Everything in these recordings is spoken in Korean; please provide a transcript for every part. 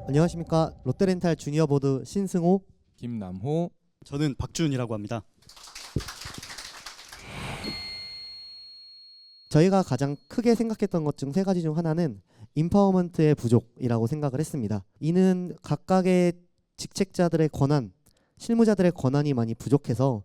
안녕하십니까. 롯데렌탈 주니어보드 신승호. 김남호. 저는 박준이라고 합니다. 저희가 가장 크게 생각했던 것 중 세 가지 중 하나는 인파워먼트의 부족이라고 생각을 했습니다. 이는 각각의 직책자들의 권한, 실무자들의 권한이 많이 부족해서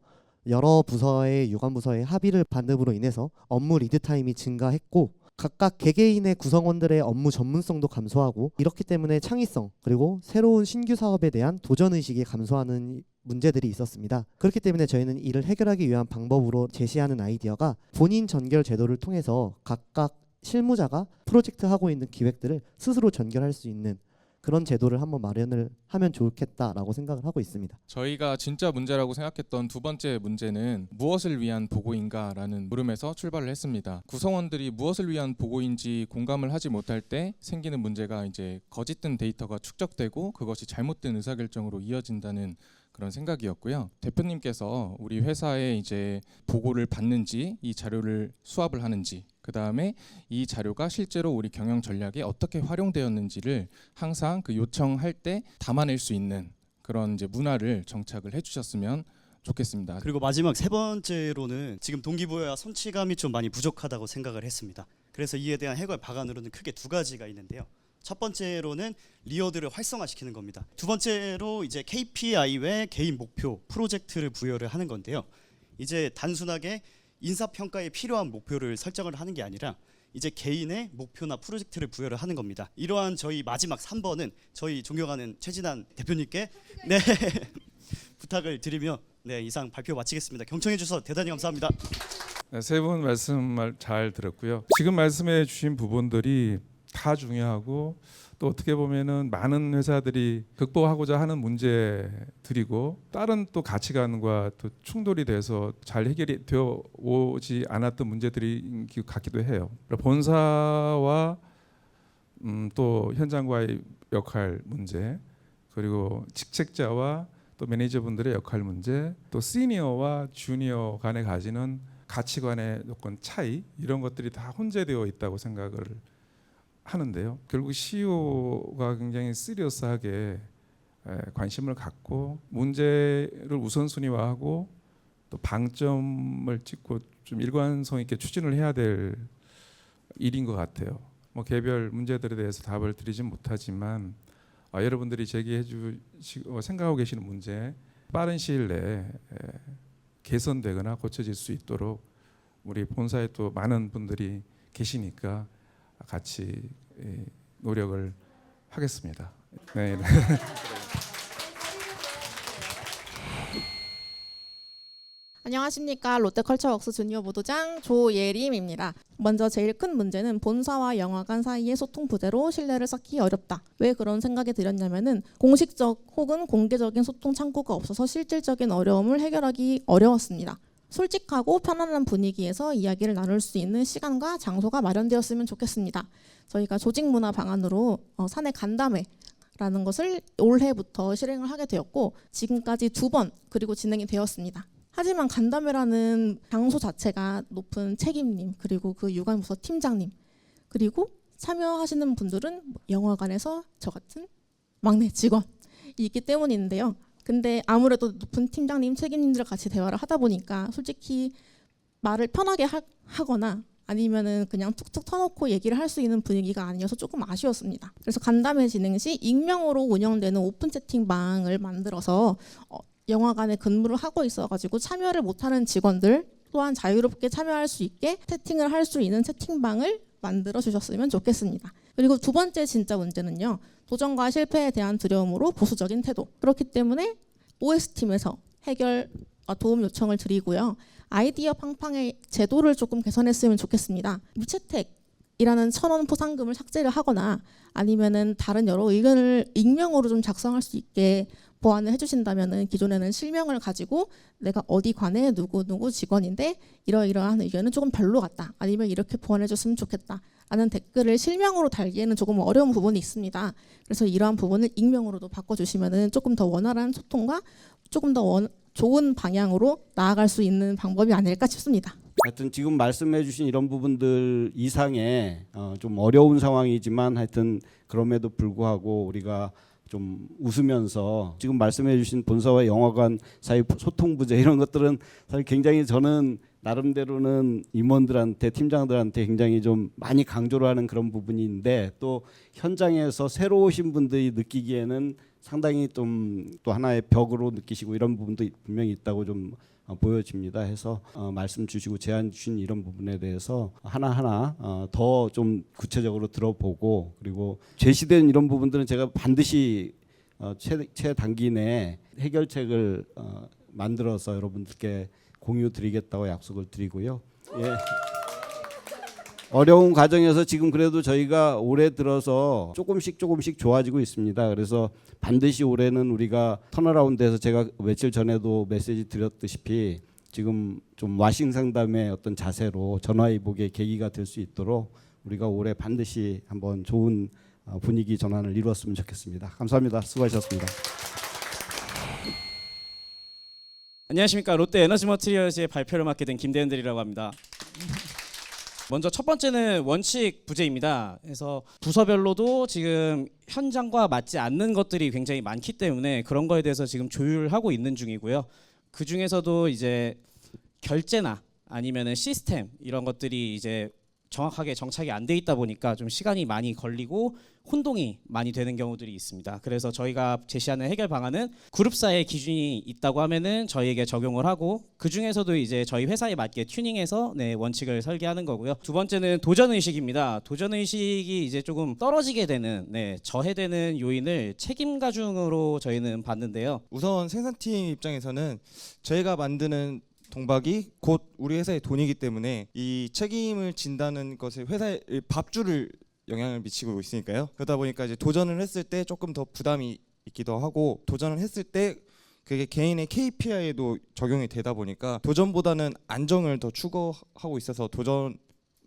여러 부서의 유관부서의 합의를 반음으로 인해서 업무 리드 타임이 증가했고, 각각 개개인의 구성원들의 업무 전문성도 감소하고, 이렇기 때문에 창의성 그리고 새로운 신규 사업에 대한 도전의식이 감소하는 문제들이 있었습니다. 그렇기 때문에 저희는 이를 해결하기 위한 방법으로 제시하는 아이디어가 본인 전결 제도를 통해서 각각 실무자가 프로젝트 하고 있는 기획들을 스스로 전결할 수 있는 그런 제도를 한번 마련을 하면 좋겠다라고 생각을 하고 있습니다. 저희가 진짜 문제라고 생각했던 두 번째 문제는 무엇을 위한 보고인가라는 물음에서 출발을 했습니다. 구성원들이 무엇을 위한 보고인지 공감을 하지 못할 때 생기는 문제가 이제 거짓된 데이터가 축적되고 그것이 잘못된 의사결정으로 이어진다는 그런 생각이었고요. 대표님께서 우리 회사에 이제 보고를 받는지, 이 자료를 수합을 하는지, 그 다음에 이 자료가 실제로 우리 경영 전략에 어떻게 활용되었는지를 항상 그 요청할 때 담아낼 수 있는 그런 이제 문화를 정착을 해주셨으면 좋겠습니다. 그리고 마지막 세 번째로는 지금 동기부여와 성취감이 좀 많이 부족하다고 생각을 했습니다. 그래서 이에 대한 해결 방안으로는 크게 두 가지가 있는데요. 첫 번째로는 리워드를 활성화시키는 겁니다. 두 번째로 이제 KPI 외 개인 목표, 프로젝트를 부여를 하는 건데요. 이제 단순하게 인사평가에 필요한 목표를 설정을 하는 게 아니라 이제 개인의 목표나 프로젝트를 부여를 하는 겁니다. 이러한 저희 마지막 3번은 저희 존경하는 최진환 대표님께 부탁을 드리며 이상 발표 마치겠습니다. 경청해 주셔서 대단히 감사합니다. 세 분 말씀 잘 들었고요. 지금 말씀해 주신 부분들이 다 중요하고 또 어떻게 보면은 많은 회사들이 극복하고자 하는 문제들이고 다른 또 가치관과 또 충돌이 돼서 잘 해결이 되어 오지 않았던 문제들이 같기도 해요. 본사와 또 현장과의 역할 문제, 그리고 직책자와 또 매니저분들의 역할 문제, 또 시니어와 주니어 간에 가지는 가치관의 어떤 차이, 이런 것들이 다 혼재되어 있다고 생각을 하는데요. 결국 CEO가 굉장히 시리어스하게 관심을 갖고 문제를 우선순위화하고 또 방점을 찍고 좀 일관성 있게 추진을 해야 될 일인 것 같아요. 뭐 개별 문제들에 대해서 답을 드리진 못하지만 여러분들이 제기해 주시고 생각하고 계시는 문제 빠른 시일 내에 개선되거나 고쳐질 수 있도록 우리 본사에 또 많은 분들이 계시니까 같이 노력을 하겠습니다. 네. 안녕하십니까. 롯데컬처웍스 주니어 보도장 조예림입니다. 먼저 제일 큰 문제는 본사와 영화관 사이의 소통 부재로 신뢰를 쌓기 어렵다. 왜 그런 생각이 들었냐면은 공식적 혹은 공개적인 소통 창구가 없어서 실질적인 어려움을 해결하기 어려웠습니다. 솔직하고 편안한 분위기에서 이야기를 나눌 수 있는 시간과 장소가 마련되었으면 좋겠습니다. 저희가 조직 문화 방안으로 사내 간담회라는 것을 올해부터 실행을 하게 되었고 지금까지 2번 그리고 진행이 되었습니다. 하지만 간담회라는 장소 자체가 높은 책임님 그리고 그 유관부서 팀장님 그리고 참여하시는 분들은 영화관에서 저 같은 막내 직원이 있기 때문인데요. 근데 아무래도 높은 팀장님, 책임님들과 같이 대화를 하다 보니까 솔직히 말을 편하게 하거나 아니면은 그냥 툭툭 터놓고 얘기를 할 수 있는 분위기가 아니어서 조금 아쉬웠습니다. 그래서 간담회 진행 시 익명으로 운영되는 오픈 채팅방을 만들어서 영화관에 근무를 하고 있어가지고 참여를 못하는 직원들 또한 자유롭게 참여할 수 있게 채팅을 할 수 있는 채팅방을 만들어 주셨으면 좋겠습니다. 그리고 두 번째 진짜 문제는요. 도전과 실패에 대한 두려움으로 보수적인 태도. 그렇기 때문에 OS팀에서 해결 도움 요청을 드리고요. 아이디어 팡팡의 제도를 조금 개선했으면 좋겠습니다. 무채택이라는 1,000원 포상금을 삭제를 하거나 아니면은 다른 여러 의견을 익명으로 좀 작성할 수 있게 보완을 해주신다면은 기존에는 실명을 가지고 내가 어디 관에 누구 직원인데 이러이러한 의견은 조금 별로 같다. 아니면 이렇게 보완해줬으면 좋겠다. 라는 댓글을 실명으로 달기에는 조금 어려운 부분이 있습니다. 그래서 이러한 부분을 익명으로도 바꿔주시면은 조금 더 원활한 소통과 조금 더 좋은 방향으로 나아갈 수 있는 방법이 아닐까 싶습니다. 하여튼 지금 말씀해주신 이런 부분들 이상의 좀 어려운 상황이지만 하여튼 그럼에도 불구하고 우리가 좀 웃으면서 지금 말씀해주신 본사와 영화관 사이 소통 부재 이런 것들은 사실 굉장히 저는 나름대로는 임원들한테 팀장들한테 굉장히 좀 많이 강조를 하는 그런 부분인데 또 현장에서 새로 오신 분들이 느끼기에는 상당히 좀 또 하나의 벽으로 느끼시고 이런 부분도 분명히 있다고 좀 보여집니다. 해서 말씀 주시고 제안 주신 이런 부분에 대해서 하나하나 더 좀 구체적으로 들어보고 그리고 제시된 이런 부분들은 제가 반드시 최단기 내에 해결책을 만들어서 여러분들께 공유 드리겠다고 약속을 드리고요. 예. 어려운 과정에서 지금 그래도 저희가 올해 들어서 조금씩 좋아지고 있습니다. 그래서 반드시 올해는 우리가 턴어라운드해서 제가 며칠 전에도 메시지 드렸듯이 지금 좀 와싱 상담의 어떤 자세로 전화위복의 계기가 될 수 있도록 우리가 올해 반드시 한번 좋은 분위기 전환을 이루었으면 좋겠습니다. 감사합니다. 수고하셨습니다. 안녕하십니까. 롯데 에너지 머티리얼즈의 발표를 맡게 된 김대현들이라고 합니다. 먼저 첫 번째는 원칙 부재입니다. 그래서 부서별로도 지금 현장과 맞지 않는 것들이 굉장히 많기 때문에 그런 거에 대해서 지금 조율하고 있는 중이고요. 그 중에서도 이제 결제나 아니면은 시스템 이런 것들이 이제 정확하게 정착이 안 돼 있다 보니까 좀 시간이 많이 걸리고 혼동이 많이 되는 경우들이 있습니다. 그래서 저희가 제시하는 해결 방안은 그룹사의 기준이 있다고 하면은 저희에게 적용을 하고 그 중에서도 이제 저희 회사에 맞게 튜닝해서 원칙을 설계하는 거고요. 두 번째는 도전 의식입니다. 도전 의식이 이제 조금 떨어지게 되는 저해되는 요인을 책임 가중으로 저희는 봤는데요. 우선 생산팀 입장에서는 저희가 만드는 동박이 곧 우리 회사의 돈이기 때문에 이 책임을 진다는 것이 회사의 밥줄을 영향을 미치고 있으니까요. 그러다 보니까 이제 도전을 했을 때 조금 더 부담이 있기도 하고 도전을 했을 때 그게 개인의 KPI에도 적용이 되다 보니까 도전보다는 안정을 더 추구하고 있어서 도전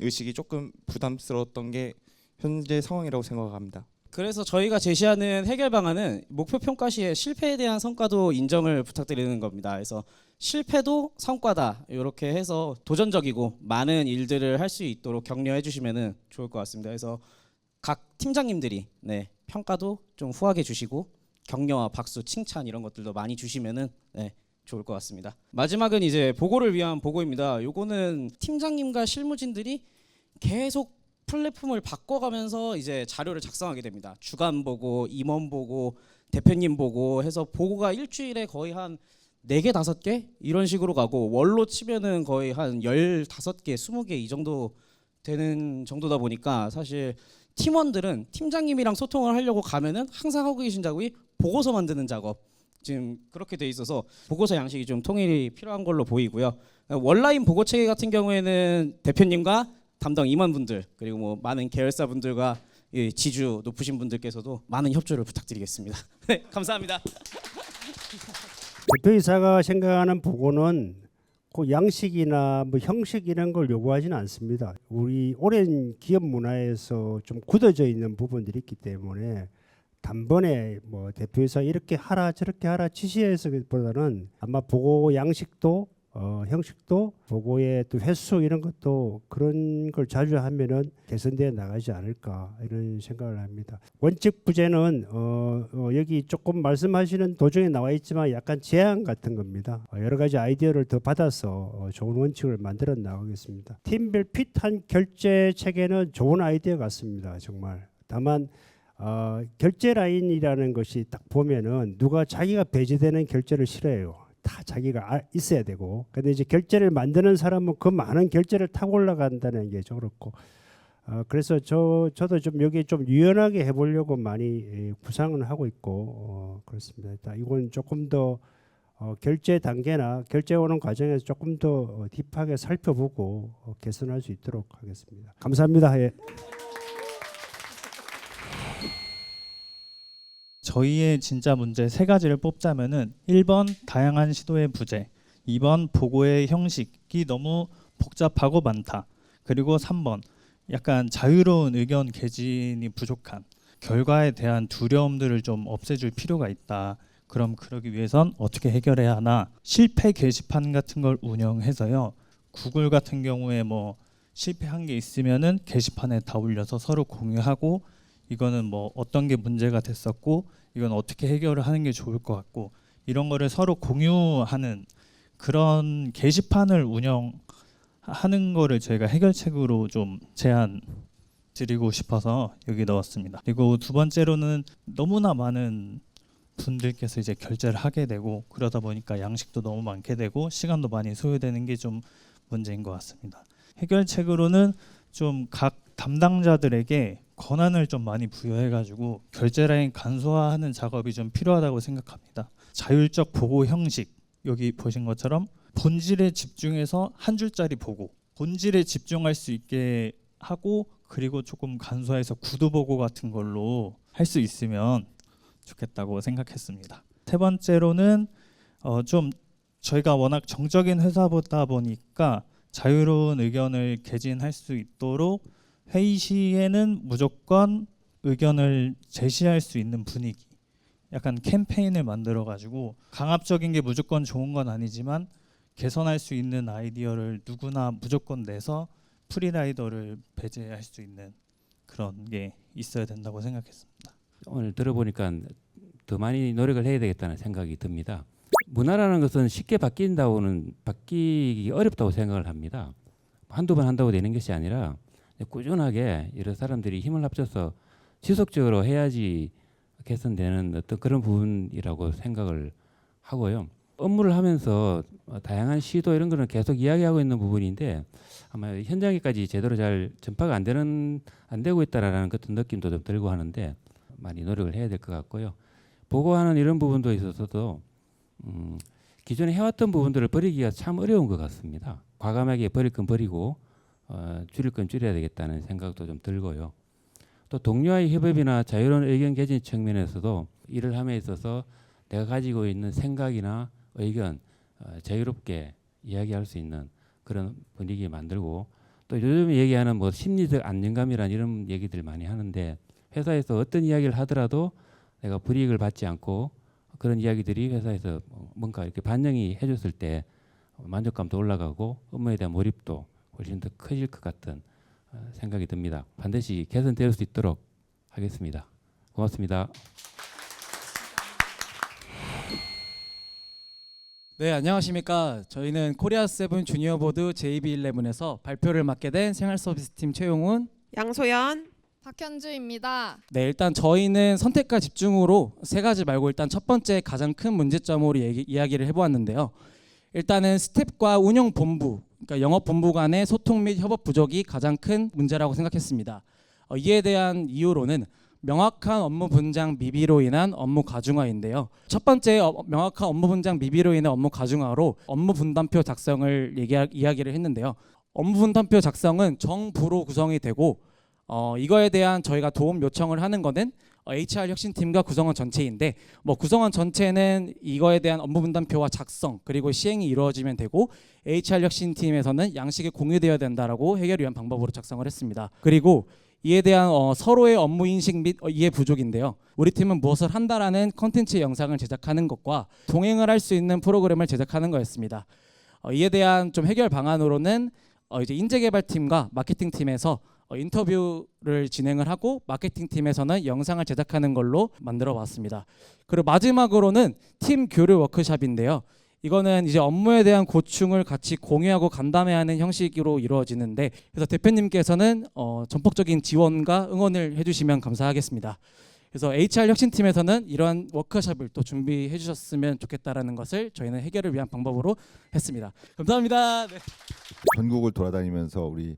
의식이 조금 부담스러웠던 게 현재 상황이라고 생각합니다. 그래서 저희가 제시하는 해결 방안은 목표 평가 시에 실패에 대한 성과도 인정을 부탁드리는 겁니다. 그래서 실패도 성과다 이렇게 해서 도전적이고 많은 일들을 할 수 있도록 격려해 주시면 좋을 것 같습니다. 그래서 각 팀장님들이 평가도 좀 후하게 주시고 격려와 박수, 칭찬 이런 것들도 많이 주시면 좋을 것 같습니다. 마지막은 이제 보고를 위한 보고입니다. 요거는 팀장님과 실무진들이 계속 플랫폼을 바꿔가면서 이제 자료를 작성하게 됩니다. 주간 보고, 임원 보고, 대표님 보고 해서 보고가 일주일에 거의 한 4개, 5개 이런 식으로 가고 월로 치면은 거의 한 15개, 20개 이 정도 되는 정도다 보니까 사실 팀원들은 팀장님이랑 소통을 하려고 가면은 항상 하고 계신 작업이 보고서 만드는 작업. 지금 그렇게 돼 있어서 보고서 양식이 좀 통일이 필요한 걸로 보이고요. 원라인 보고 체계 같은 경우에는 대표님과 담당 임원분들 그리고 뭐 많은 계열사분들과 지주 높으신 분들께서도 많은 협조를 부탁드리겠습니다. 네, 감사합니다. 대표이사가 생각하는 보고는 그 양식이나 뭐 형식 이런 걸 요구하지는 않습니다. 우리 오랜 기업 문화에서 좀 굳어져 있는 부분들이 있기 때문에 단번에 뭐 대표이사 이렇게 하라 저렇게 하라 지시해서보다는 아마 보고 양식도 형식도 보고의 또 횟수 이런 것도 그런 걸 자주 하면은 개선되어 나가지 않을까 이런 생각을 합니다. 원칙 부재는 여기 조금 말씀하시는 도중에 나와 있지만 약간 제안 같은 겁니다. 여러 가지 아이디어를 더 받아서 좋은 원칙을 만들어 나가겠습니다. 팀별 핏한 결제 체계는 좋은 아이디어 같습니다. 정말. 다만 결제 라인이라는 것이 딱 보면은 누가 자기가 배제되는 결제를 싫어해요. 다 자기가 있어야 되고 근데 이제 결제를 만드는 사람은 그 많은 결제를 타고 올라간다는 게 좀 그렇고 그래서 저도 좀 여기 좀 유연하게 해보려고 많이 구상은 하고 있고 그렇습니다. 이건 조금 더 결제 단계나 결제 오는 과정에서 조금 더 딥하게 살펴보고 개선할 수 있도록 하겠습니다. 감사합니다. 예. 저희의 진짜 문제 3가지를 뽑자면은 1번 다양한 시도의 부재, 2번 보고의 형식이 너무 복잡하고 많다. 그리고 3번 약간 자유로운 의견 개진이 부족한 결과에 대한 두려움들을 좀 없애줄 필요가 있다. 그럼 그러기 위해선 어떻게 해결해야 하나? 실패 게시판 같은 걸 운영해서요. 구글 같은 경우에 뭐 실패한 게 있으면은 게시판에 다 올려서 서로 공유하고 이거는 뭐 어떤 게 문제가 됐었고 이건 어떻게 해결을 하는 게 좋을 것 같고 이런 거를 서로 공유하는 그런 게시판을 운영하는 거를 저희가 해결책으로 좀 제안 드리고 싶어서 여기 넣었습니다. 그리고 두 번째로는 너무나 많은 분들께서 이제 결제를 하게 되고 그러다 보니까 양식도 너무 많게 되고 시간도 많이 소요되는 게 좀 문제인 것 같습니다. 해결책으로는 좀 각 담당자들에게 권한을 좀 많이 부여해가지고 결제 라인 간소화하는 작업이 좀 필요하다고 생각합니다. 자율적 보고 형식 여기 보신 것처럼 본질에 집중해서 한 줄짜리 보고 본질에 집중할 수 있게 하고 그리고 조금 간소화해서 구두 보고 같은 걸로 할 수 있으면 좋겠다고 생각했습니다. 세 번째로는 좀 저희가 워낙 정적인 회사보다 보니까 자유로운 의견을 개진할 수 있도록 회의 시에는 무조건 의견을 제시할 수 있는 분위기, 약간 캠페인을 만들어 가지고 강압적인 게 무조건 좋은 건 아니지만 개선할 수 있는 아이디어를 누구나 무조건 내서 프리라이더를 배제할 수 있는 그런 게 있어야 된다고 생각했습니다. 오늘 들어보니까 더 많이 노력을 해야 되겠다는 생각이 듭니다. 문화라는 것은 쉽게 바뀌기 어렵다고 생각을 합니다. 한두 번 한다고 되는 것이 아니라 꾸준하게 여러 사람들이 힘을 합쳐서 지속적으로 해야지 개선되는 어떤 그런 부분이라고 생각을 하고요. 업무를 하면서 다양한 시도 이런 거는 계속 이야기하고 있는 부분인데 아마 현장에까지 제대로 잘 전파가 안 되고 있다라는 어떤 느낌도 좀 들고 하는데 많이 노력을 해야 될 것 같고요. 보고하는 이런 부분도 있어서도 기존에 해왔던 부분들을 버리기가 참 어려운 것 같습니다. 과감하게 버릴 건 버리고 줄일 건 줄여야 되겠다는 생각도 좀 들고요. 또 동료와의 협업이나 자유로운 의견 개진 측면에서도 일을 함에 있어서 내가 가지고 있는 생각이나 의견 자유롭게 이야기할 수 있는 그런 분위기 만들고 또 요즘 얘기하는 뭐 심리적 안정감이란 이런 얘기들 많이 하는데 회사에서 어떤 이야기를 하더라도 내가 불이익을 받지 않고 그런 이야기들이 회사에서 뭔가 이렇게 반영이 해줬을 때 만족감도 올라가고 업무에 대한 몰입도 훨씬 더 커질 것 같은 생각이 듭니다. 반드시 개선될 수 있도록 하겠습니다. 고맙습니다. 네, 안녕하십니까. 저희는 코리아 세븐 주니어 보드 JB11에서 발표를 맡게 된 생활 서비스팀 최용훈, 양소연, 박현주입니다. 네, 일단 저희는 선택과 집중으로 세 가지 말고 일단 첫 번째 가장 큰 문제점으로 이야기를 해보았는데요. 일단은 스텝과 운영본부, 그러니까 영업본부 간의 소통 및 협업 부족이 가장 큰 문제라고 생각했습니다. 이에 대한 이유로는 명확한 업무 분장 미비로 인한 업무 가중화인데요. 첫 번째 명확한 업무 분장 미비로 인한 업무 가중화로 업무 분담표 작성을 이야기를 했는데요. 업무 분담표 작성은 정부로 구성이 되고 이거에 대한 저희가 도움 요청을 하는 거는 HR 혁신팀과 구성원 전체인데 구성원 전체는 이거에 대한 업무 분담표와 작성 그리고 시행이 이루어지면 되고 HR 혁신팀에서는 양식이 공유되어야 된다라고 해결을 위한 방법으로 작성을 했습니다. 그리고 이에 대한 서로의 업무 인식 및 이해 부족인데요. 우리 팀은 무엇을 한다라는 컨텐츠 영상을 제작하는 것과 동행을 할 수 있는 프로그램을 제작하는 거였습니다. 이에 대한 좀 해결 방안으로는 이제 인재개발팀과 마케팅팀에서 인터뷰를 진행을 하고 마케팅팀에서는 영상을 제작하는 걸로 만들어 봤습니다. 그리고 마지막으로는 팀 교류 워크숍인데요. 이거는 이제 업무에 대한 고충을 같이 공유하고 간담회하는 형식으로 이루어지는데 그래서 대표님께서는 전폭적인 지원과 응원을 해주시면 감사하겠습니다. 그래서 HR 혁신팀에서는 이러한 워크숍을 또 준비해 주셨으면 좋겠다라는 것을 저희는 해결을 위한 방법으로 했습니다. 감사합니다. 네. 전국을 돌아다니면서 우리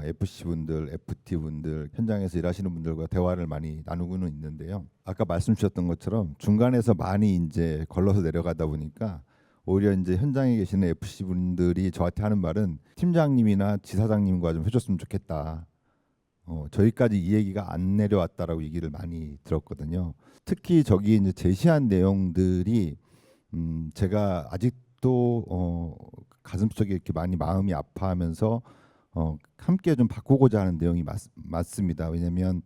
FC 분들, FT 분들, 현장에서 일하시는 분들과 대화를 많이 나누고는 있는데요. 아까 말씀 주셨던 것처럼 중간에서 많이 이제 걸러서 내려가다 보니까 오히려 이제 현장에 계시는 FC 분들이 저한테 하는 말은 팀장님이나 지사장님과 좀 해줬으면 좋겠다. 저희까지 이 얘기가 안 내려왔다라고 얘기를 많이 들었거든요. 특히 저기 이제 제시한 내용들이 제가 아직도 가슴속에 이렇게 많이 마음이 아파하면서 함께 좀 바꾸고자 하는 내용이 맞습니다. 왜냐하면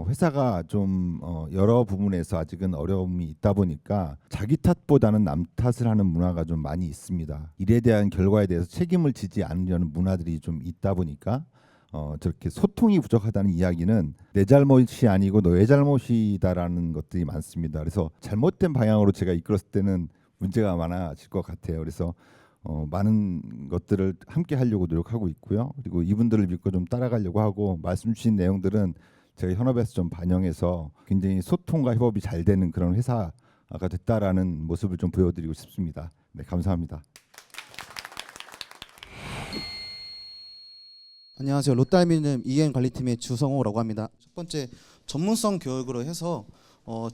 회사가 좀 여러 부분에서 아직은 어려움이 있다 보니까 자기 탓보다는 남 탓을 하는 문화가 좀 많이 있습니다. 일에 대한 결과에 대해서 책임을 지지 않으려는 문화들이 좀 있다 보니까 저렇게 소통이 부족하다는 이야기는 내 잘못이 아니고 너의 잘못이다라는 것들이 많습니다. 그래서 잘못된 방향으로 제가 이끌었을 때는 문제가 많아질 것 같아요. 그래서 많은 것들을 함께 하려고 노력하고 있고요. 그리고 이분들을 믿고 좀 따라가려고 하고 말씀 주신 내용들은 제가 현업에서 좀 반영해서 굉장히 소통과 협업이 잘 되는 그런 회사가 됐다라는 모습을 좀 보여드리고 싶습니다. 네, 감사합니다. 안녕하세요. 롯데알미늄 EN 관리팀의 주성호라고 합니다. 첫 번째, 전문성 교육으로 해서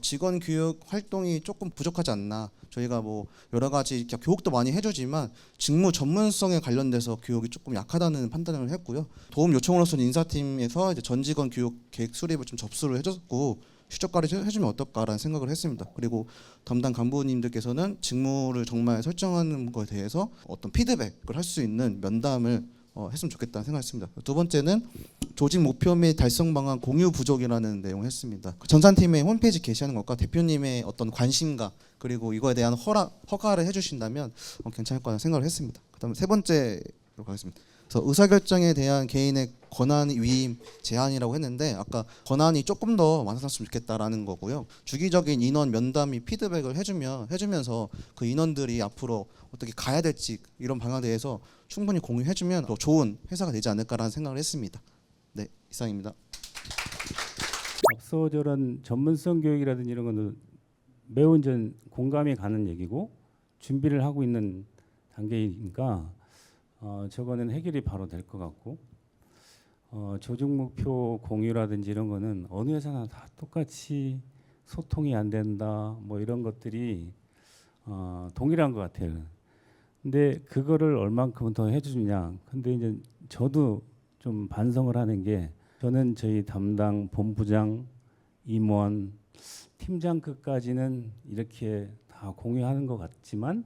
직원 교육 활동이 조금 부족하지 않나. 저희가 뭐 여러 가지 교육도 많이 해주지만 직무 전문성에 관련돼서 교육이 조금 약하다는 판단을 했고요. 도움 요청으로서는 인사팀에서 이제 전 직원 교육 계획 수립을 좀 접수를 해줬고 실적까지 해주면 어떨까라는 생각을 했습니다. 그리고 담당 간부님들께서는 직무를 정말 설정하는 것에 대해서 어떤 피드백을 할 수 있는 면담을 했으면 좋겠다는 생각했습니다. 두 번째는 조직 목표 및 달성 방안 공유 부족이라는 내용을 했습니다. 전산팀의 홈페이지 게시하는 것과 대표님의 어떤 관심과 그리고 이거에 대한 허가를 해주신다면 괜찮을 거라는 생각을 했습니다. 그다음에 세 번째로 가겠습니다. 그래서 의사결정에 대한 개인의 권한 위임 제한이라고 했는데 아까 권한이 조금 더 완화됐으면 좋겠다라는 거고요. 주기적인 인원 면담 및 피드백을 해주면서 그 인원들이 앞으로 어떻게 가야 될지 이런 방향에 대해서 충분히 공유해주면 더 좋은 회사가 되지 않을까라는 생각을 했습니다. 네, 이상입니다. 앞서 저런 전문성 교육이라든지 이런 거는 매우 이제 공감이 가는 얘기고 준비를 하고 있는 단계이니까 저거는 해결이 바로 될 것 같고 조직 목표 공유라든지 이런 거는 어느 회사나 다 똑같이 소통이 안 된다 뭐 이런 것들이 동일한 것 같아요. 근데 그거를 얼만큼 더 해주냐. 근데 이제 저도 좀 반성을 하는 게 저는 저희 담당 본부장, 임원, 팀장급까지는 이렇게 다 공유하는 것 같지만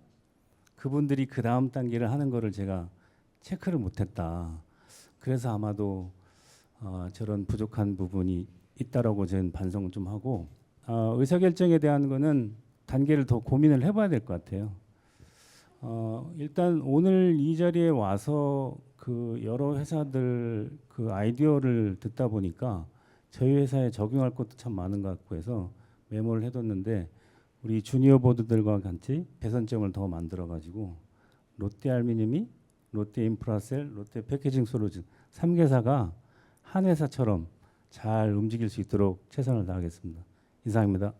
그분들이 그 다음 단계를 하는 거를 제가 체크를 못했다. 그래서 아마도 저런 부족한 부분이 있다라고 저는 반성을 좀 하고 의사결정에 대한 거는 단계를 더 고민을 해봐야 될 것 같아요. 일단 오늘 이 자리에 와서 그 여러 회사들 그 아이디어를 듣다 보니까 저희 회사에 적용할 것도 참 많은 것 같고 해서 메모를 해뒀는데 우리 주니어 보드들과 같이 개선점을 더 만들어가지고 롯데알미늄이 롯데인프라셀, 롯데패키징 솔루션 3개사가 한 회사처럼 잘 움직일 수 있도록 최선을 다하겠습니다. 이상입니다.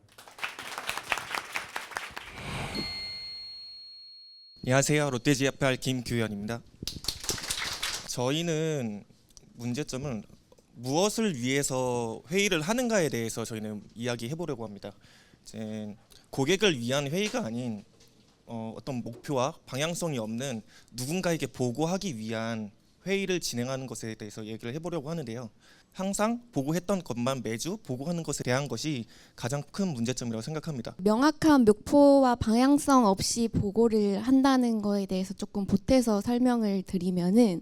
안녕하세요. 롯데GFR 김규현입니다. 저희는 문제점은 무엇을 위해서 회의를 하는가에 대해서 저희는 이야기해 보려고 합니다. 이제 고객을 위한 회의가 아닌 어떤 목표와 방향성이 없는 누군가에게 보고하기 위한 회의를 진행하는 것에 대해서 얘기를 해보려고 하는데요. 항상 보고했던 것만 매주 보고하는 것에 대한 것이 가장 큰 문제점이라고 생각합니다. 명확한 목표와 방향성 없이 보고를 한다는 거에 대해서 조금 보태서 설명을 드리면은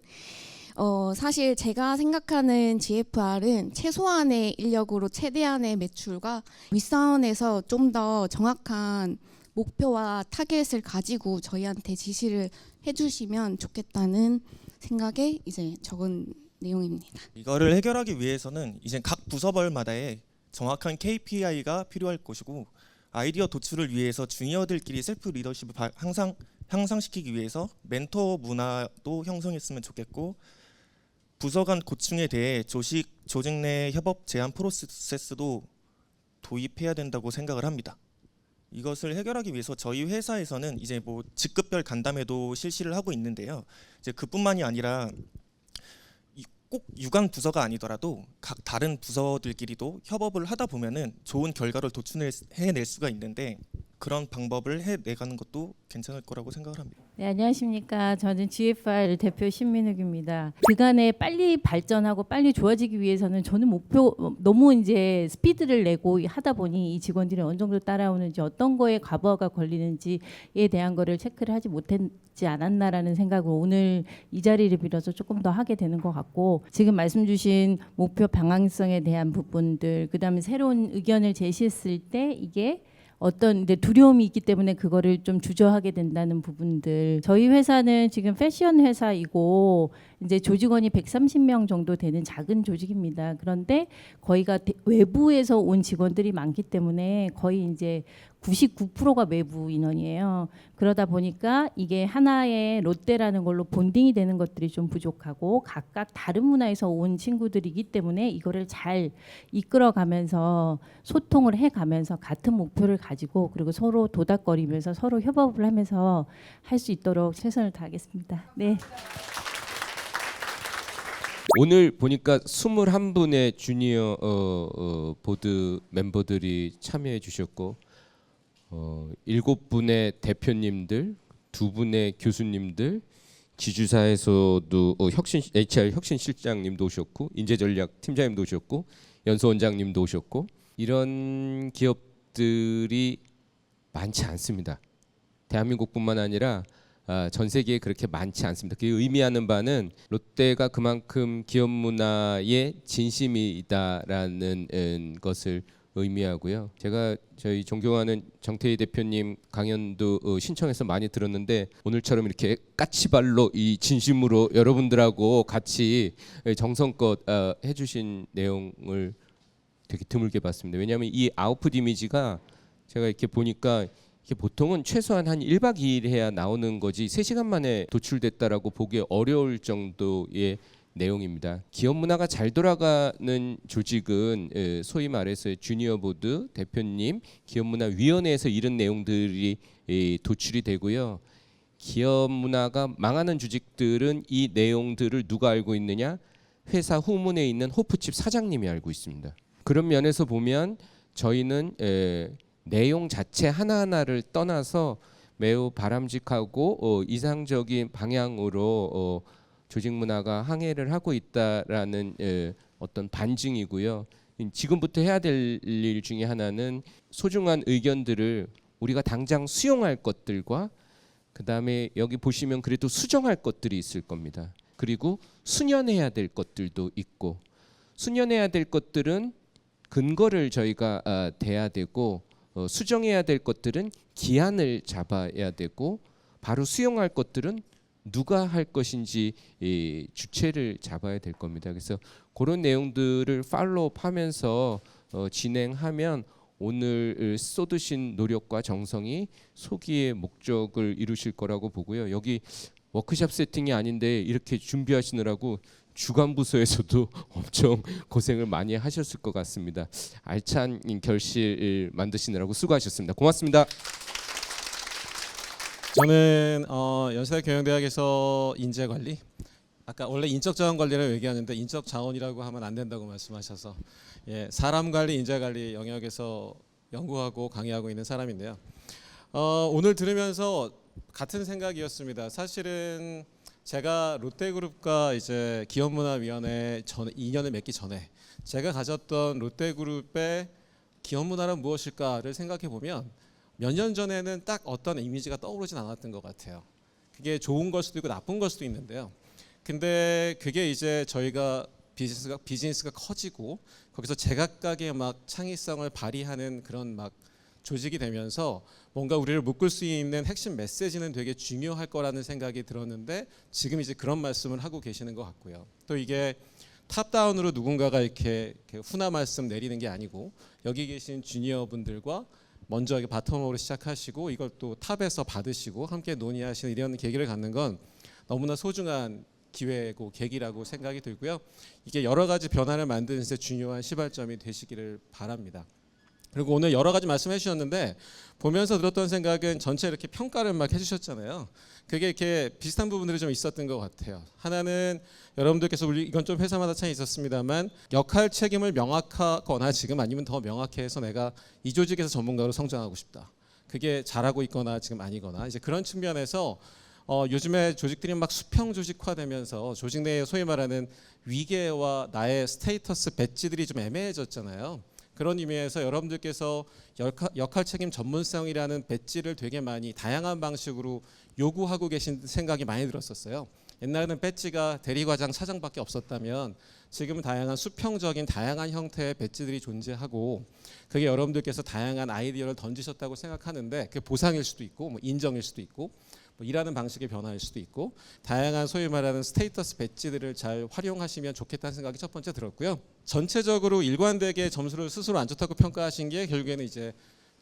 사실 제가 생각하는 GFR은 최소한의 인력으로 최대한의 매출과 윗선에서 좀 더 정확한 목표와 타겟을 가지고 저희한테 지시를 해주시면 좋겠다는 생각에 이제 적은 내용입니다. 이거를 해결하기 위해서는 이제 각 부서별마다의 정확한 KPI가 필요할 것이고 아이디어 도출을 위해서 주니어들끼리 셀프 리더십을 항상 향상시키기 위해서 멘토 문화도 형성했으면 좋겠고 부서 간 고충에 대해 조직 내 협업 제한 프로세스도 도입해야 된다고 생각을 합니다. 이것을 해결하기 위해서 저희 회사에서는 이제 뭐 직급별 간담회도 실시를 하고 있는데요. 이제 그뿐만이 아니라 꼭 유관 부서가 아니더라도 각 다른 부서들끼리도 협업을 하다 보면은 좋은 결과를 도출해낼 수가 있는데 그런 방법을 해내가는 것도 괜찮을 거라고 생각을 합니다. 네, 안녕하십니까. 저는 GFR 대표 신민욱입니다. 그간에 빨리 발전하고 빨리 좋아지기 위해서는 저는 너무 이제 스피드를 내고 하다 보니 이 직원들이 어느 정도 따라오는지 어떤 거에 과부하가 걸리는지에 대한 거를 체크를 하지 못했지 않았나라는 생각을 오늘 이 자리를 빌어서 조금 더 하게 되는 것 같고 지금 말씀 주신 목표 방향성에 대한 부분들 그다음에 새로운 의견을 제시했을 때 이게 어떤 이제 두려움이 있기 때문에 그거를 좀 주저하게 된다는 부분들. 저희 회사는 지금 패션 회사이고 이제 조직원이 130명 정도 되는 작은 조직입니다. 그런데 거의가 외부에서 온 직원들이 많기 때문에 거의 이제 99%가 외부 인원이에요. 그러다 보니까 이게 하나의 롯데라는 걸로 본딩이 되는 것들이 좀 부족하고 각각 다른 문화에서 온 친구들이기 때문에 이거를 잘 이끌어가면서 소통을 해가면서 같은 목표를 가지고 그리고 서로 도닥거리면서 서로 협업을 하면서 할 수 있도록 최선을 다하겠습니다. 네. 오늘 보니까 21분의 주니어 보드 멤버들이 참여해 주셨고 7분의 대표님들, 2분의 교수님들, 지주사에서도 HR 혁신실장님도 오셨고 인재전략 팀장님도 오셨고 연수원장님도 오셨고 이런 기업들이 많지 않습니다. 대한민국뿐만 아니라 전 세계에 그렇게 많지 않습니다. 그게 의미하는 바는 롯데가 그만큼 기업 문화에 진심이다라는 것을 의미하고요. 제가 저희 존경하는 정태희 대표님 강연도 신청해서 많이 들었는데 오늘처럼 이렇게 까치발로 이 진심으로 여러분들하고 같이 정성껏 해주신 내용을 되게 드물게 봤습니다. 왜냐하면 이 아웃풋 이미지가 제가 이렇게 보니까 이게 보통은 최소한 한 1박 2일 해야 나오는 거지 3시간 만에 도출됐다라고 보기 어려울 정도의 내용입니다. 기업 문화가 잘 돌아가는 조직은 소위 말해서 주니어 보드 대표님 기업 문화 위원회에서 이런 내용들이 도출이 되고요. 기업 문화가 망하는 조직들은 이 내용들을 누가 알고 있느냐? 회사 후문에 있는 호프칩 사장님이 알고 있습니다. 그런 면에서 보면 저희는 내용 자체 하나하나를 떠나서 매우 바람직하고 이상적인 방향으로 조직 문화가 항해를 하고 있다라는 어떤 반증이고요. 지금부터 해야 될 일 중에 하나는 소중한 의견들을 우리가 당장 수용할 것들과 그다음에 여기 보시면 그래도 수정할 것들이 있을 겁니다. 그리고 수년해야 될 것들도 있고 수년해야 될 것들은 근거를 저희가 대야 되고 수정해야 될 것들은 기한을 잡아야 되고 바로 수용할 것들은 누가 할 것인지 주체를 잡아야 될 겁니다. 그래서 그런 내용들을 팔로우하면서 진행하면 오늘 쏟으신 노력과 정성이 소기의 목적을 이루실 거라고 보고요. 여기 워크숍 세팅이 아닌데 이렇게 준비하시느라고 주간부서에서도 엄청 고생을 많이 하셨을 것 같습니다. 알찬 결실 만드시느라고 수고하셨습니다. 고맙습니다. 저는 연세대 경영대학에서 인재관리, 아까 원래 인적자원관리라고 얘기하는데 인적자원이라고 하면 안 된다고 말씀하셔서 사람관리, 인재관리 영역에서 연구하고 강의하고 있는 사람인데요. 오늘 들으면서 같은 생각이었습니다. 사실은 제가 롯데그룹과 이제 기업문화위원회 인연을 맺기 전에 제가 가졌던 롯데그룹의 기업문화란 무엇일까를 생각해 보면 몇 년 전에는 딱 어떤 이미지가 떠오르진 않았던 것 같아요. 그게 좋은 걸 수도 있고 나쁜 걸 수도 있는데요. 근데 그게 이제 저희가 비즈니스가 커지고 거기서 제각각의 막 창의성을 발휘하는 그런 막 조직이 되면서 뭔가 우리를 묶을 수 있는 핵심 메시지는 되게 중요할 거라는 생각이 들었는데 지금 이제 그런 말씀을 하고 계시는 것 같고요. 또 이게 탑다운으로 누군가가 이렇게 훈화 말씀 내리는 게 아니고 여기 계신 주니어 분들과 먼저 바텀업으로 시작하시고 이걸 또 탑에서 받으시고 함께 논의하시는 이런 계기를 갖는 건 너무나 소중한 기회고 계기라고 생각이 들고요. 이게 여러 가지 변화를 만드는 데 중요한 시발점이 되시기를 바랍니다. 그리고 오늘 여러 가지 말씀해 주셨는데 보면서 들었던 생각은 전체 이렇게 평가를 막 해주셨잖아요. 그게 이렇게 비슷한 부분들이 좀 있었던 것 같아요. 하나는 여러분들께서 우리 이건 좀 회사마다 차이 있었습니다만 역할 책임을 명확하거나 지금 아니면 더 명확히 해서 내가 이 조직에서 전문가로 성장하고 싶다. 그게 잘하고 있거나 지금 아니거나 이제 그런 측면에서 요즘에 조직들이 막 수평 조직화되면서 조직 내에 소위 말하는 위계와 나의 스테이터스 배지들이 좀 애매해졌잖아요. 그런 의미에서 여러분들께서 역할 책임 전문성이라는 배지를 되게 많이 다양한 방식으로 요구하고 계신 생각이 많이 들었었어요. 옛날에는 배지가 대리과장, 차장밖에 없었다면 지금은 다양한 수평적인 다양한 형태의 배지들이 존재하고 그게 여러분들께서 다양한 아이디어를 던지셨다고 생각하는데 그게 보상일 수도 있고 뭐 인정일 수도 있고 뭐 일하는 방식의 변화일 수도 있고 다양한 소위 말하는 스테이터스 배지들을 잘 활용하시면 좋겠다는 생각이 첫 번째 들었고요. 전체적으로 일관되게 점수를 스스로 안 좋다고 평가하신 게 결국에는 이제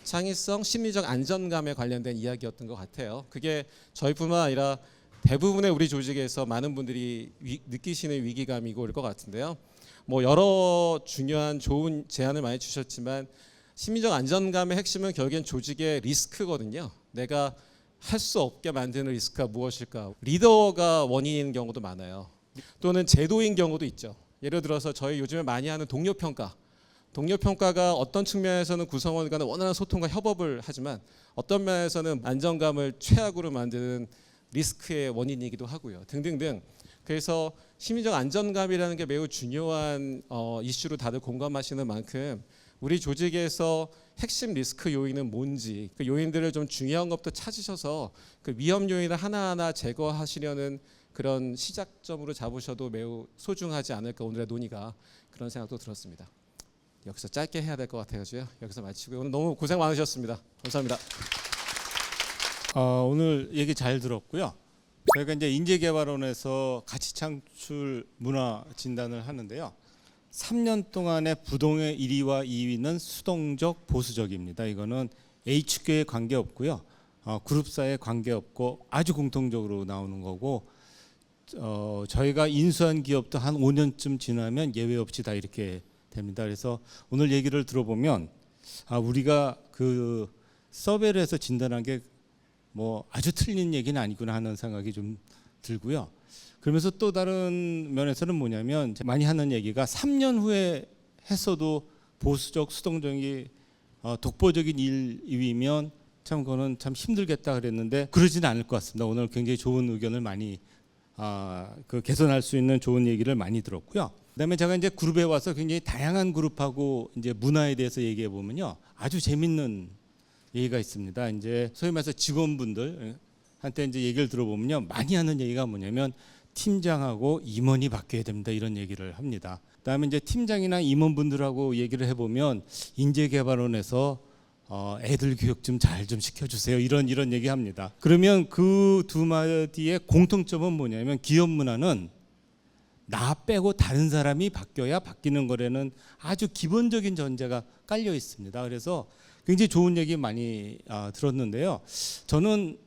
창의성, 심리적 안정감에 관련된 이야기였던 것 같아요. 그게 저희뿐만 아니라 대부분의 우리 조직에서 많은 분들이 느끼시는 위기감이고 올 것 같은데요. 뭐 여러 중요한 좋은 제안을 많이 주셨지만 심리적 안정감의 핵심은 결국엔 조직의 리스크거든요. 내가 할 수 없게 만드는 리스크가 무엇일까? 리더가 원인인 경우도 많아요. 또는 제도인 경우도 있죠. 예를 들어서 저희 요즘에 많이 하는 동료 평가. 동료 평가가 어떤 측면에서는 구성원 간의 원활한 소통과 협업을 하지만 어떤 면에서는 안정감을 최악으로 만드는 리스크의 원인이기도 하고요. 등등등. 그래서 심리적 안정감이라는 게 매우 중요한 이슈로 다들 공감하시는 만큼 우리 조직에서 핵심 리스크 요인은 뭔지 그 요인들을 좀 중요한 것부터 찾으셔서 그 위험 요인을 하나하나 제거하시려는 그런 시작점으로 잡으셔도 매우 소중하지 않을까 오늘의 논의가 그런 생각도 들었습니다. 여기서 짧게 해야 될 것 같아가지고요. 여기서 마치고요. 오늘 너무 고생 많으셨습니다. 감사합니다. 오늘 얘기 잘 들었고요. 저희가 이제 인재개발원에서 가치 창출 문화 진단을 하는데요. 3년 동안의 부동의 1위와 2위는 수동적, 보수적입니다. 이거는 HQ에 관계없고요. 그룹사에 관계없고 아주 공통적으로 나오는 거고 저희가 인수한 기업도 한 5년쯤 지나면 예외 없이 다 이렇게 됩니다. 그래서 오늘 얘기를 들어보면 우리가 그 서베이를 해서 진단한 게 뭐 아주 틀린 얘기는 아니구나 하는 생각이 좀 들고요. 그러면서 또 다른 면에서는 뭐냐면 많이 하는 얘기가 3년 후에 했어도 보수적, 수동적이 독보적인 1위면 참 그거는 참 힘들겠다 그랬는데 그러지는 않을 것 같습니다. 오늘 굉장히 좋은 의견을 많이 그 개선할 수 있는 좋은 얘기를 많이 들었고요. 그다음에 제가 이제 그룹에 와서 굉장히 다양한 그룹하고 이제 문화에 대해서 얘기해 보면요, 아주 재밌는 얘기가 있습니다. 이제 소위 말해서 직원분들 한테 이제 얘기를 들어보면요, 많이 하는 얘기가 뭐냐면 팀장하고 임원이 바뀌어야 됩니다. 이런 얘기를 합니다. 그다음에 이제 팀장이나 임원분들하고 얘기를 해보면 인재개발원에서 애들 교육 좀 잘 좀 시켜주세요. 이런 얘기합니다. 그러면 그 두 마디의 공통점은 뭐냐면 기업 문화는 나 빼고 다른 사람이 바뀌어야 바뀌는 거라는 아주 기본적인 전제가 깔려 있습니다. 그래서 굉장히 좋은 얘기 많이 들었는데요. 저는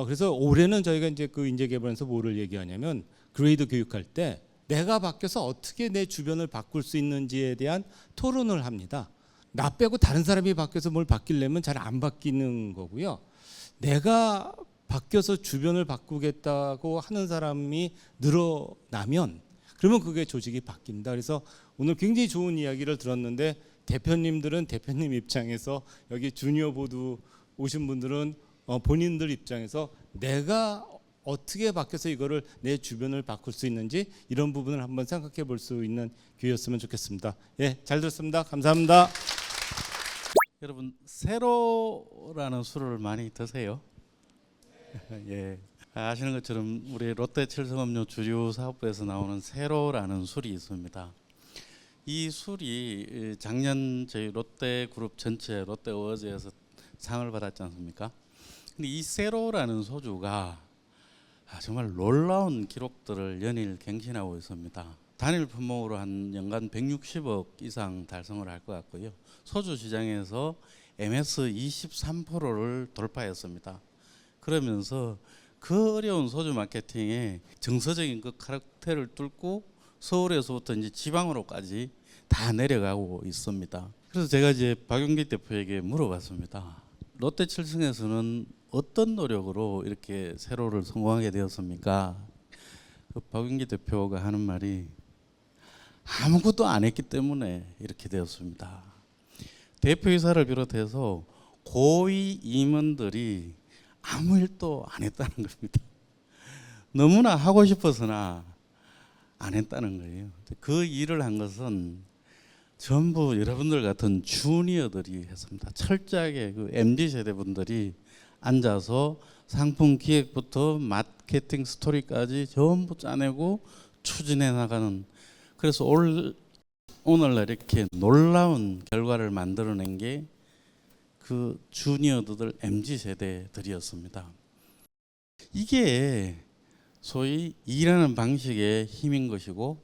그래서 올해는 저희가 이제 그 인재개발에서 뭐를 얘기하냐면 그레이드 교육할 때 내가 바뀌어서 어떻게 내 주변을 바꿀 수 있는지에 대한 토론을 합니다. 나 빼고 다른 사람이 바뀌어서 뭘 바뀌려면 잘 안 바뀌는 거고요. 내가 바뀌어서 주변을 바꾸겠다고 하는 사람이 늘어나면 그러면 그게 조직이 바뀝니다. 그래서 오늘 굉장히 좋은 이야기를 들었는데 대표님들은 대표님 입장에서 여기 주니어 보드 오신 분들은 본인들 입장에서 내가 어떻게 바뀌어서 이거를 내 주변을 바꿀 수 있는지 이런 부분을 한번 생각해 볼 수 있는 기회였으면 좋겠습니다. 예, 잘 들었습니다. 감사합니다. 여러분 세로라는 술을 많이 드세요? 예. 아시는 것처럼 우리 롯데 칠성음료 주류 사업부에서 나오는 세로라는 술이 있습니다. 이 술이 작년 저희 롯데그룹 전체 롯데 어워즈에서 상을 받았지 않습니까? 근데 이 세로라는 소주가 정말 놀라운 기록들을 연일 갱신하고 있습니다. 단일 품목으로 한 연간 160억 이상 달성을 할 것 같고요. 소주 시장에서 MS 23%를 돌파했습니다. 그러면서 그 어려운 소주 마케팅에 정서적인 그 카rakter을 뚫고 서울에서부터 이제 지방으로까지 다 내려가고 있습니다. 그래서 제가 이제 박용기 대표에게 물어봤습니다. 롯데 칠성에서는 어떤 노력으로 이렇게 세로를 성공하게 되었습니까? 그 박용기 대표가 하는 말이 아무것도 안 했기 때문에 이렇게 되었습니다. 대표이사를 비롯해서 고위 임원들이 아무 일도 안 했다는 겁니다. 너무나 하고 싶어서나 안 했다는 거예요. 그 일을 한 것은 전부 여러분들 같은 주니어들이 했습니다. 철저하게 그 MZ 세대 분들이 앉아서 상품 기획부터 마케팅 스토리까지 전부 짜내고 추진해 나가는, 그래서 오늘날 이렇게 놀라운 결과를 만들어낸 게 그 주니어들 MZ 세대들이었습니다. 이게 소위 일하는 방식의 힘인 것이고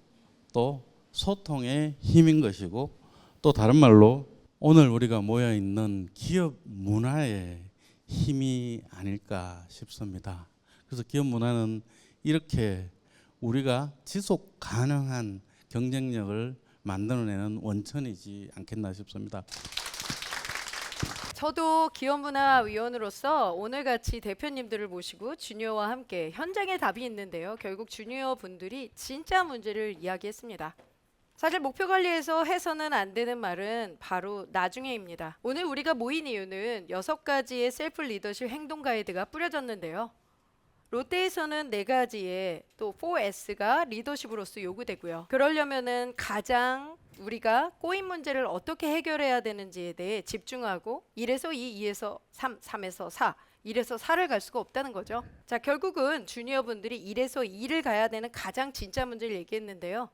또 소통의 힘인 것이고 또 다른 말로 오늘 우리가 모여 있는 기업 문화의 힘이 아닐까 싶습니다. 그래서 기업 문화는 이렇게 우리가 지속 가능한 경쟁력을 만들어내는 원천이지 않겠나 싶습니다. 저도 기업문화위원으로서 오늘같이 대표님들을 모시고 주니어와 함께 현장에 답이 있는데요. 결국 주니어 분들이 진짜 문제를 이야기했습니다. 사실 목표 관리에서 해서는 안 되는 말은 바로 나중에입니다. 오늘 우리가 모인 이유는 6가지의 셀프 리더십 행동 가이드가 뿌려졌는데요. 롯데에서는 4가지의 또 4S가 리더십으로서 요구되고요. 그러려면은 가장 우리가 꼬인 문제를 어떻게 해결해야 되는지에 대해 집중하고 1에서 2, 2에서 3, 3에서 4, 1에서 4를 갈 수가 없다는 거죠. 자, 결국은 주니어 분들이 1에서 2를 가야 되는 가장 진짜 문제를 얘기했는데요.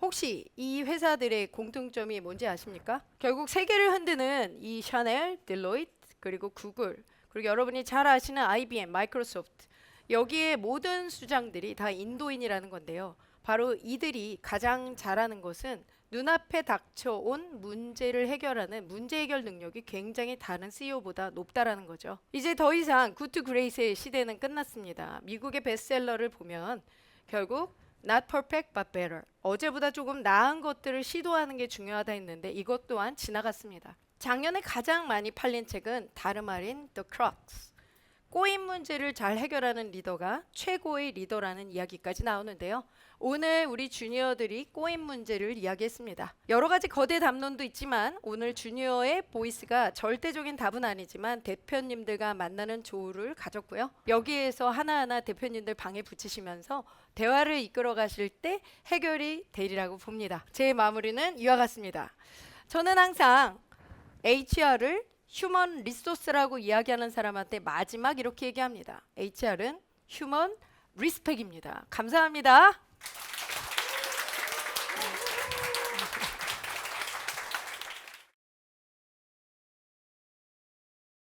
혹시 이 회사들의 공통점이 뭔지 아십니까? 결국 세계를 흔드는 이 샤넬, 딜로이트, 그리고 구글, 그리고 여러분이 잘 아시는 IBM, 마이크로소프트, 여기에 모든 수장들이 다 인도인이라는 건데요. 바로 이들이 가장 잘하는 것은 눈앞에 닥쳐온 문제를 해결하는 문제 해결 능력이 굉장히 다른 CEO보다 높다라는 거죠. 이제 더 이상 굿 투 그레이트의 시대는 끝났습니다. 미국의 베스트셀러를 보면 결국 Not perfect but better. 어제보다 조금 나은 것들을 시도하는 게 중요하다 했는데 이것 또한 지나갔습니다. 작년에 가장 많이 팔린 책은 다름 아닌 The Crux. 꼬인 문제를 잘 해결하는 리더가 최고의 리더라는 이야기까지 나오는데요. 오늘 우리 주니어들이 꼬인 문제를 이야기했습니다. 여러 가지 거대 담론도 있지만 오늘 주니어의 보이스가 절대적인 답은 아니지만 대표님들과 만나는 조우를 가졌고요. 여기에서 하나하나 대표님들 방에 붙이시면서 대화를 이끌어 가실 때 해결이 되리라고 봅니다. 제 마무리는 이와 같습니다. 저는 항상 HR을 휴먼 리소스라고 이야기하는 사람한테 마지막 이렇게 얘기합니다. HR은 휴먼 리스펙입니다. 감사합니다.